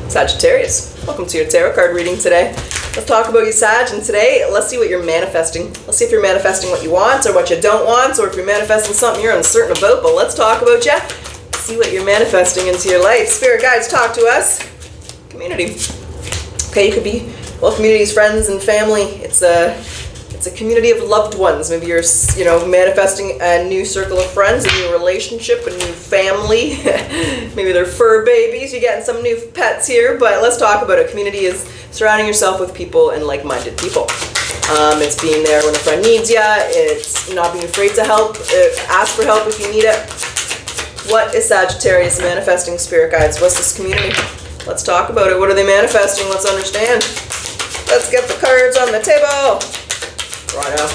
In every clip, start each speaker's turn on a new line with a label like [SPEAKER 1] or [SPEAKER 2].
[SPEAKER 1] Sagittarius, welcome to your tarot card reading today. Let's talk about you, Sag, and today let's see what you're manifesting. Let's see if you're manifesting what you want or what you don't want, or if you're manifesting something you're uncertain about, but let's talk about you. See what you're manifesting into your life. Spirit guides, talk to us. Community. Okay, you could be, well, communities, friends, and family. It's a community of loved ones. Maybe you're, manifesting a new circle of friends, a new relationship, a new family. Maybe they're fur babies. You're getting some new pets here, but let's talk about it. Community is surrounding yourself with people and like-minded people. It's being there when a friend needs you. It's not being afraid to help. Ask for help if you need it. What is Sagittarius manifesting, spirit guides? What's this community? Let's talk about it. What are they manifesting? Let's understand. Let's get the cards on the table. Right now.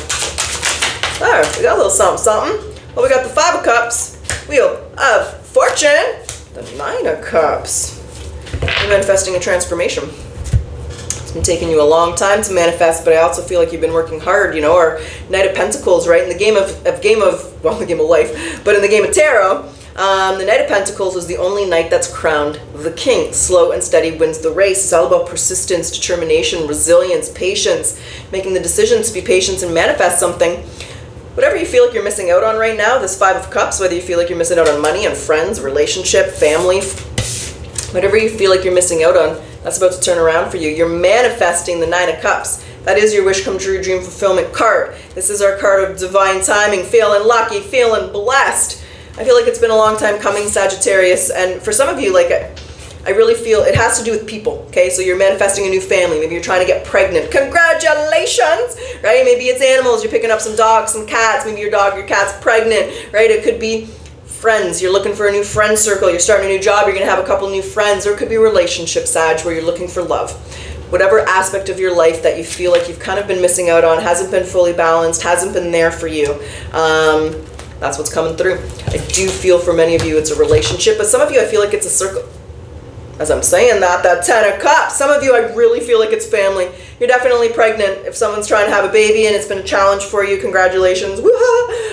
[SPEAKER 1] There, we got a little something. Well, we got the Five of Cups, Wheel of Fortune, the Nine of Cups. You're manifesting a transformation. It's been taking you a long time to manifest, but I also feel like you've been working hard, or Knight of Pentacles, right? In the game of life, but in the game of tarot, the Knight of Pentacles is the only knight that's crowned the king. Slow and steady wins the race. It's all about persistence, determination, resilience, patience, making the decisions to be patient and manifest something. Whatever you feel like you're missing out on right now, this Five of Cups, whether you feel like you're missing out on money, on friends, relationship, family, whatever you feel like you're missing out on, that's about to turn around for you. You're manifesting the Nine of Cups. That is your wish come true, dream fulfillment card. This is our card of divine timing, feeling lucky, feeling blessed. I feel like it's been a long time coming, Sagittarius, and for some of you, I really feel it has to do with people, okay? So you're manifesting a new family. Maybe you're trying to get pregnant. Congratulations, right? Maybe it's animals. You're picking up some dogs, some cats. Maybe your dog, your cat's pregnant, right? It could be friends. You're looking for a new friend circle. You're starting a new job. You're going to have a couple new friends. Or it could be a relationship, Sag, where you're looking for love. Whatever aspect of your life that you feel like you've kind of been missing out on, hasn't been fully balanced, hasn't been there for you, that's what's coming through. I do feel for many of you it's a relationship, but some of you I feel like it's a circle. As I'm saying that Ten of Cups, some of you I really feel like it's family. You're definitely pregnant. If someone's trying to have a baby and it's been a challenge for you, congratulations.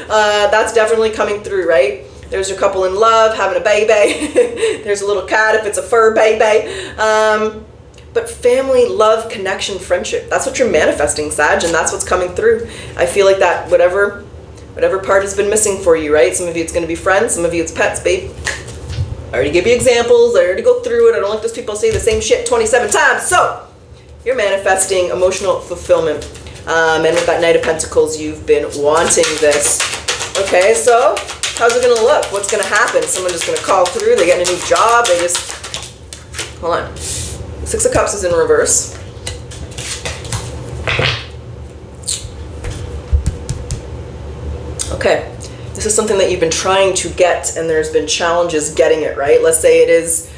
[SPEAKER 1] That's definitely coming through, right? There's your couple in love, having a baby. There's a little cat if it's a fur baby. But family, love, connection, friendship, that's what you're manifesting, Sag, and that's what's coming through. I feel like that whatever part has been missing for you, right? Some of you it's going to be friends, some of you it's pets, babe. I already give you examples, I already go through it. I don't like those people say the same shit 27 times. So, you're manifesting emotional fulfillment. And with that Knight of Pentacles, you've been wanting this. Okay, so, how's it going to look? What's going to happen? Someone just going to call through, they get a new job, they just... Hold on. Six of Cups is in reverse. Okay, this is something that you've been trying to get and there's been challenges getting it, right? Let's say it is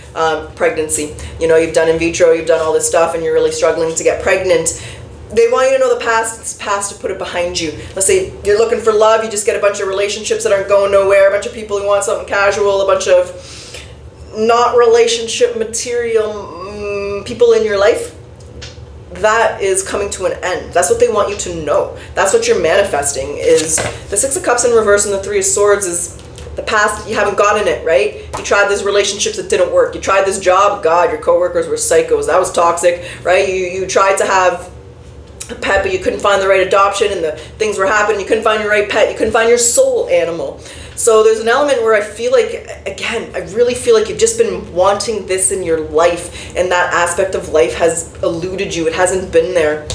[SPEAKER 1] pregnancy. You've done in vitro, you've done all this stuff and you're really struggling to get pregnant. They want you to know the past, it's past, to put it behind you. Let's say you're looking for love, you just get a bunch of relationships that aren't going nowhere, a bunch of people who want something casual, a bunch of not relationship material people in your life. That is coming to an end. That's what they want you to know. That's what you're manifesting, is the Six of Cups in reverse and the Three of Swords is the past. You haven't gotten it, right? You tried these relationships that didn't work. You tried this job. God, your coworkers were psychos. That was toxic, right? You tried to have a pet, but you couldn't find the right adoption and the things were happening. You couldn't find your right pet. You couldn't find your soul animal. So there's an element where I feel like, again, I really feel like you've just been wanting this in your life, and that aspect of life has eluded you. It hasn't been there.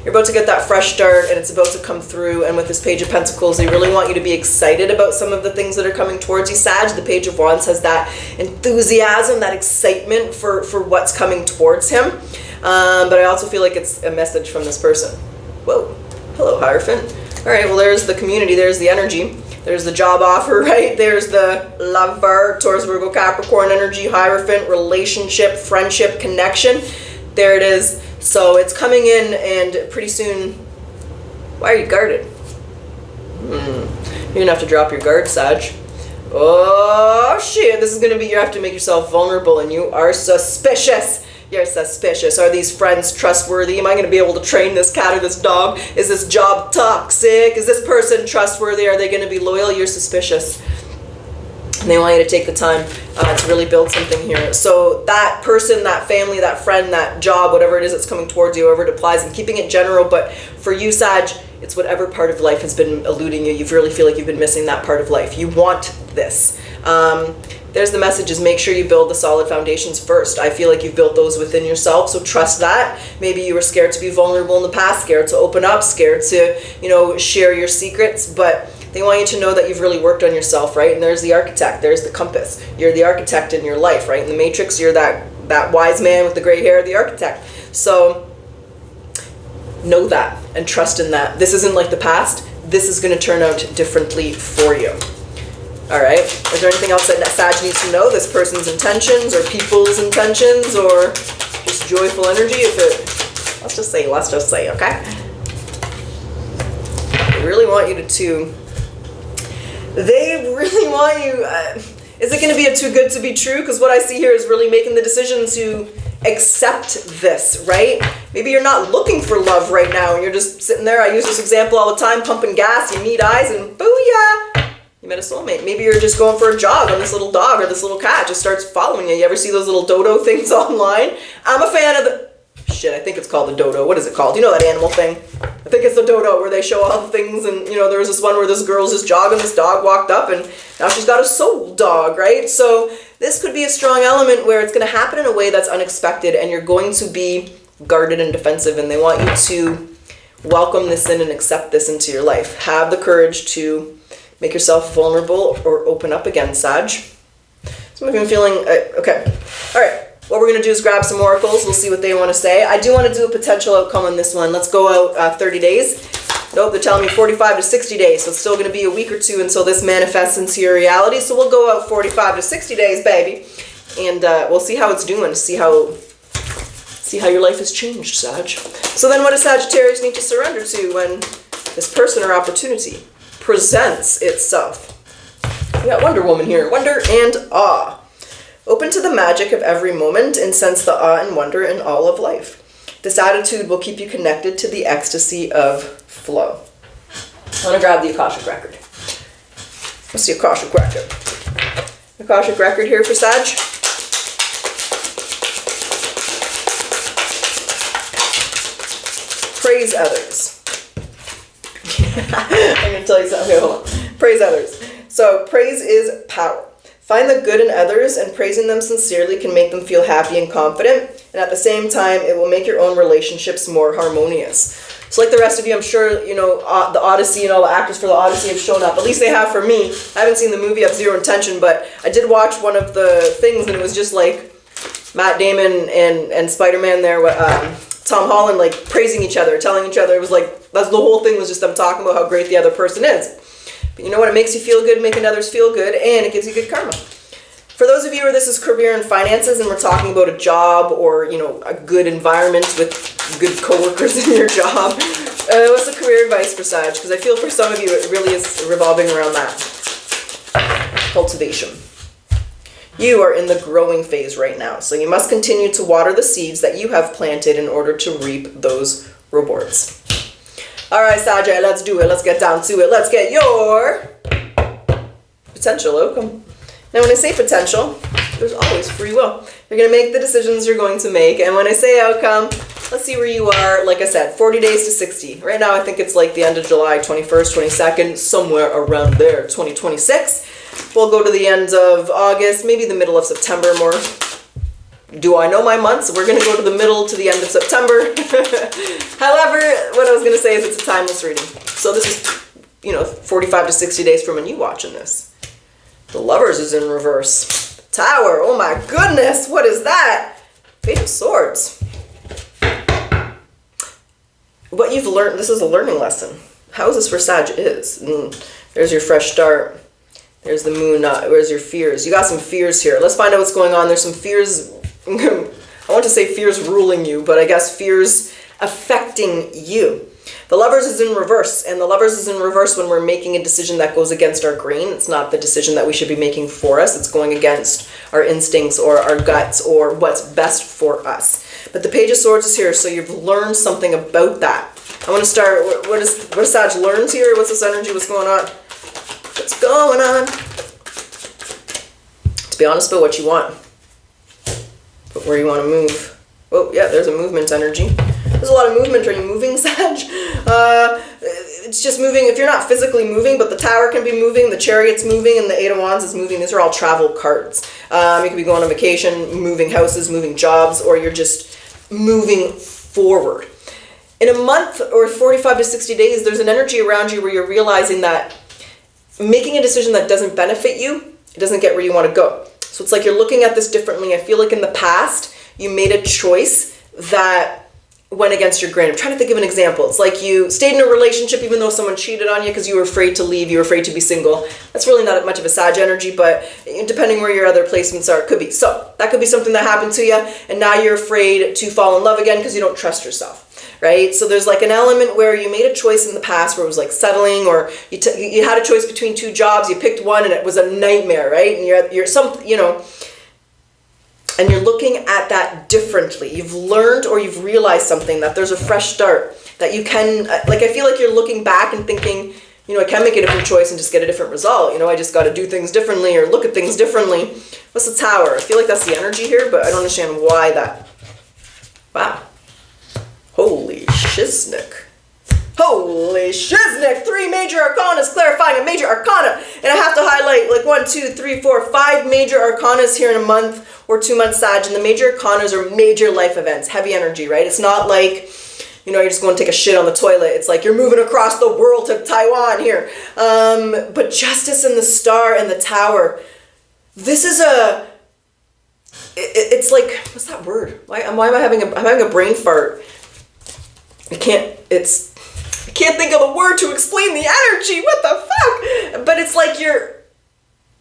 [SPEAKER 1] You're about to get that fresh start, and it's about to come through, and with this Page of Pentacles, they really want you to be excited about some of the things that are coming towards you, Sag. The Page of Wands has that enthusiasm, that excitement for what's coming towards him. But I also feel like it's a message from this person. Whoa. Hello, Hierophant. All right, well, there's the community. There's the energy. There's the job offer, right? There's the lover, Taurus, Virgo, Capricorn energy, Hierophant, relationship, friendship, connection. There it is. So it's coming in, and pretty soon, why are you guarded? You're going to have to drop your guard, Sag. Oh, shit. This is going to be, you have to make yourself vulnerable, and you are suspicious. You're suspicious. Are these friends trustworthy? Am I going to be able to train this cat or this dog? Is this job toxic? Is this person trustworthy? Are they going to be loyal? You're suspicious. And they want you to take the time to really build something here. So that person, that family, that friend, that job, whatever it is that's coming towards you, however it applies, I'm keeping it general, but for you, Sag, it's whatever part of life has been eluding you. You really feel like you've been missing that part of life. You want this. There's the message, is make sure you build the solid foundations first. I feel like you've built those within yourself, so trust that. Maybe you were scared to be vulnerable in the past, scared to open up, scared to, share your secrets, but they want you to know that you've really worked on yourself, right? And there's the architect, there's the compass. You're the architect in your life, right? In the Matrix, you're that wise man with the gray hair, the architect. So know that and trust in that. This isn't like the past. This is going to turn out differently for you. All right. Is there anything else that Sag needs to know? This person's intentions or people's intentions or just joyful energy? Let's just say, okay? They really want you they really want you, is it going to be a too good to be true? Because what I see here is really making the decision to accept this, right? Maybe you're not looking for love right now and you're just sitting there. I use this example all the time, pumping gas, you meet eyes and booyah, you met a soulmate. Maybe you're just going for a jog and this little dog or this little cat just starts following you. You ever see those little dodo things online? I'm a fan of I think it's called the dodo. What is it called? You know that animal thing? I think it's the dodo where they show all the things and, there was this one where this girl's just jogging, this dog walked up and now she's got a soul dog, right? So this could be a strong element where it's going to happen in a way that's unexpected and you're going to be guarded and defensive, and they want you to welcome this in and accept this into your life. Have the courage to make yourself vulnerable or open up again, Sag. So I'm feeling, okay. All right. What we're going to do is grab some oracles. We'll see what they want to say. I do want to do a potential outcome on this one. Let's go out 30 days. Nope, they're telling me 45 to 60 days. So it's still going to be a week or two until this manifests into your reality. So we'll go out 45 to 60 days, baby. And we'll see how it's doing. See how your life has changed, Sag. So then what does Sagittarius need to surrender to when this person or opportunity presents itself? We got Wonder Woman here. Wonder and awe. Open to the magic of every moment and sense the awe and wonder in all of life. This attitude will keep you connected to the ecstasy of flow. I want to grab the Akashic Record. What's the Akashic Record? Akashic Record here for Sag. Praise others. I'm going to tell you something. Okay, hold on. Praise others. So praise is power. Find the good in others, and praising them sincerely can make them feel happy and confident, and at the same time, it will make your own relationships more harmonious. So like the rest of you, I'm sure, the Odyssey and all the actors for the Odyssey have shown up. At least they have for me. I haven't seen the movie, I have zero intention, but I did watch one of the things, and it was just like Matt Damon and Spider-Man there, Tom Holland, like praising each other, telling each other. It was like, that's the whole thing, was just them talking about how great the other person is. But you know what? It makes you feel good, making others feel good, and it gives you good karma. For those of you where this is career and finances, and we're talking about a job or, a good environment with good coworkers in your job, what's the career advice for Sag? Because I feel for some of you, it really is revolving around that. Cultivation. You are in the growing phase right now, so you must continue to water the seeds that you have planted in order to reap those rewards. All right, Sag, let's do it. Let's get down to it. Let's get your potential outcome. Now, when I say potential, there's always free will. You're going to make the decisions you're going to make. And when I say outcome, let's see where you are. Like I said, 40 days to 60. Right now, I think it's like the end of July, 21st, 22nd, somewhere around there, 2026. We'll go to the end of August, maybe the middle of September more. Do I know my months? We're going to go to the middle to the end of September. However, what I was going to say is it's a timeless reading. So this is, 45 to 60 days from when you watching this. The Lovers is in reverse. Tower, oh my goodness, what is that? Page of Swords. What you've learned, this is a learning lesson. How is this for Sag is? There's your fresh start. There's the moon. Where's your fears? You got some fears here. Let's find out what's going on. There's some fears. I want to say fears ruling you, but I guess fears affecting you. The Lovers is in reverse, and the Lovers is in reverse when we're making a decision that goes against our grain. It's not the decision that we should be making for us. It's going against our instincts or our guts or what's best for us. But the Page of Swords is here, so you've learned something about that. I want to start, what does Sag learns here? What's this energy? What's going on? What's going on? To be honest about what you want. But where you want to move. Oh, yeah, there's a movement energy. There's a lot of movement. Are you moving, Sag? It's just moving. If you're not physically moving, but the Tower can be moving, the Chariot's moving, and the Eight of Wands is moving. These are all travel cards. You could be going on vacation, moving houses, moving jobs, or you're just moving forward. In a month or 45 to 60 days, there's an energy around you where you're realizing that making a decision that doesn't benefit you, it doesn't get where you want to go. So it's like you're looking at this differently. I feel like in the past, you made a choice that went against your grain. I'm trying to think of an example. It's like you stayed in a relationship even though someone cheated on you because you were afraid to leave, you were afraid to be single. That's really not much of a Sag energy, but depending where your other placements are, it could be. So that could be something that happened to you, and now you're afraid to fall in love again because you don't trust yourself, right? So there's like an element where you made a choice in the past where it was like settling, or you had a choice between two jobs, you picked one and it was a nightmare, right? And and you're looking at that differently. You've learned or you've realized something, that there's a fresh start, that you can, like, I feel like you're looking back and thinking, I can make a different choice and just get a different result. I just got to do things differently or look at things differently. What's the Tower? I feel like that's the energy here, but I don't understand why that. Wow. Holy shiznick. Holy shiznick! 3 major arcanas clarifying a major arcana. And I have to highlight like 1, 2, 3, 4, 5 major arcanas here in a month or 2 months, Sag. And the major arcanas are major life events, heavy energy, right? It's not like, you're just going to take a shit on the toilet. It's like you're moving across the world to Taiwan here. But Justice and the Star and the Tower, this is it's like, what's that word? Why am I having a brain fart? I can't think of a word to explain the energy. What the fuck? But it's like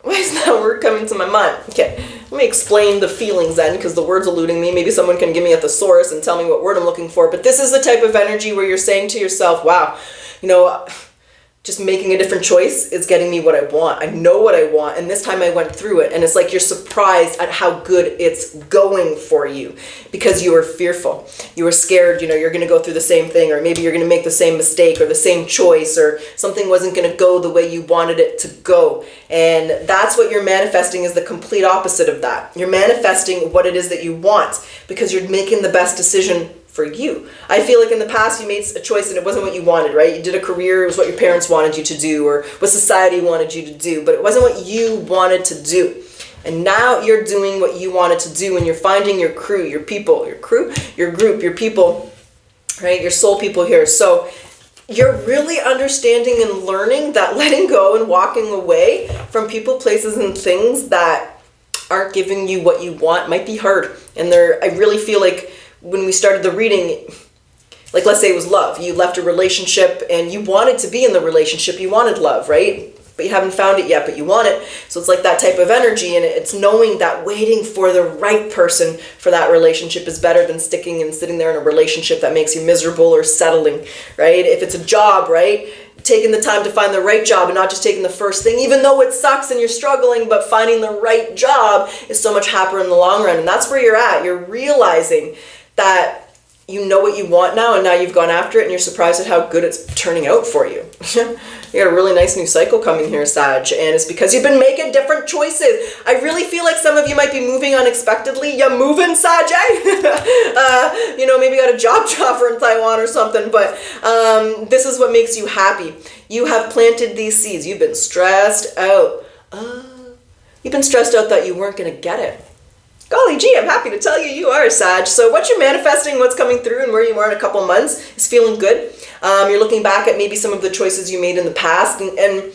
[SPEAKER 1] why isn't that word coming to my mind? Okay, let me explain the feelings then, because the word's eluding me. Maybe someone can give me a thesaurus and tell me what word I'm looking for. But this is the type of energy where you're saying to yourself, wow, just making a different choice is getting me what I want. I know what I want, and this time I went through it. And it's like you're surprised at how good it's going for you because you were fearful. You were scared, you're going to go through the same thing, or maybe you're going to make the same mistake or the same choice, or something wasn't going to go the way you wanted it to go. And that's what you're manifesting, is the complete opposite of that. You're manifesting what it is that you want because you're making the best decision for you. I feel like in the past you made a choice and it wasn't what you wanted, right? You did a career, it was what your parents wanted you to do or what society wanted you to do, but it wasn't what you wanted to do. And now you're doing what you wanted to do, and you're finding your crew, your people, your group, your people, right? Your soul people here. So you're really understanding and learning that letting go and walking away from people, places, and things that aren't giving you what you want might be hard. And I really feel like when we started the reading, like let's say it was love. You left a relationship and you wanted to be in the relationship. You wanted love, right? But you haven't found it yet, but you want it. So it's like that type of energy, and it's knowing that waiting for the right person for that relationship is better than sticking and sitting there in a relationship that makes you miserable or settling, right? If it's a job, right? Taking the time to find the right job and not just taking the first thing, even though it sucks and you're struggling, but finding the right job is so much happier in the long run. And that's where you're at. You're realizing that you know what you want now, and now you've gone after it, and you're surprised at how good it's turning out for you. You got a really nice new cycle coming here, Sag, and it's because you've been making different choices. I really feel like some of you might be moving unexpectedly. You moving, Sag? Maybe got a job offer in Taiwan or something, but this is what makes you happy. You have planted these seeds. You've been stressed out. You've been stressed out that you weren't going to get it. Golly gee, I'm happy to tell you, you are a Sag. So what you're manifesting, what's coming through, and where you are in a couple months is feeling good. You're looking back at maybe some of the choices you made in the past, and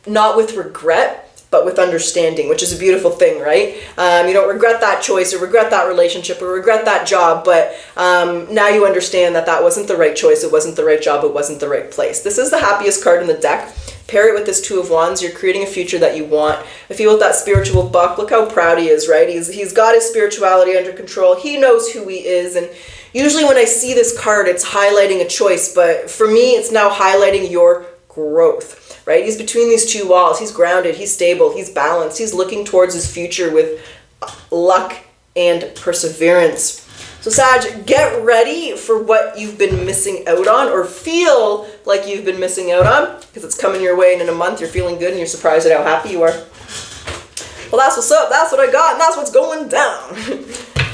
[SPEAKER 1] not with regret, but with understanding, which is a beautiful thing, right? You don't regret that choice or regret that relationship or regret that job, but now you understand that that wasn't the right choice, it wasn't the right job, it wasn't the right place. This is the happiest card in the deck. Pair it with this Two of Wands. You're creating a future that you want. I feel with that spiritual buck, look how proud he is, right? He's got his spirituality under control. He knows who he is. And usually when I see this card, it's highlighting a choice. But for me, it's now highlighting your growth, right? He's between these two walls. He's grounded. He's stable. He's balanced. He's looking towards his future with luck and perseverance. So Sag, get ready for what you've been missing out on, or feel like you've been missing out on, because it's coming your way, and in a month you're feeling good and you're surprised at how happy you are. Well, that's what's up, that's what I got, and that's what's going down.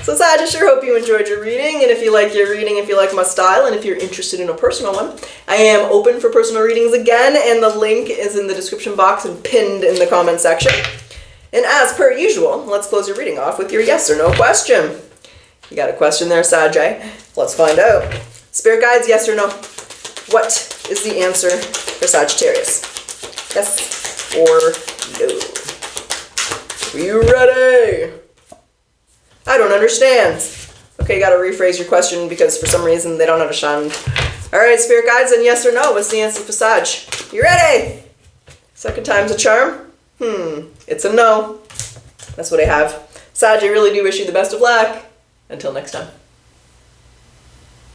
[SPEAKER 1] So Sag, I sure hope you enjoyed your reading, and if you like your reading, if you like my style, and if you're interested in a personal one, I am open for personal readings again, and the link is in the description box and pinned in the comment section. And as per usual, let's close your reading off with your yes or no question. You got a question there, Sag? Let's find out. Spirit guides, yes or no? What is the answer for Sagittarius? Yes or no? Are you ready? I don't understand. Okay, you gotta rephrase your question because for some reason they don't understand. Alright, Spirit guides, and yes or no? What's the answer for Sag? You ready? Second time's a charm? It's a no. That's what I have. Sag, I really do wish you the best of luck. Until next time.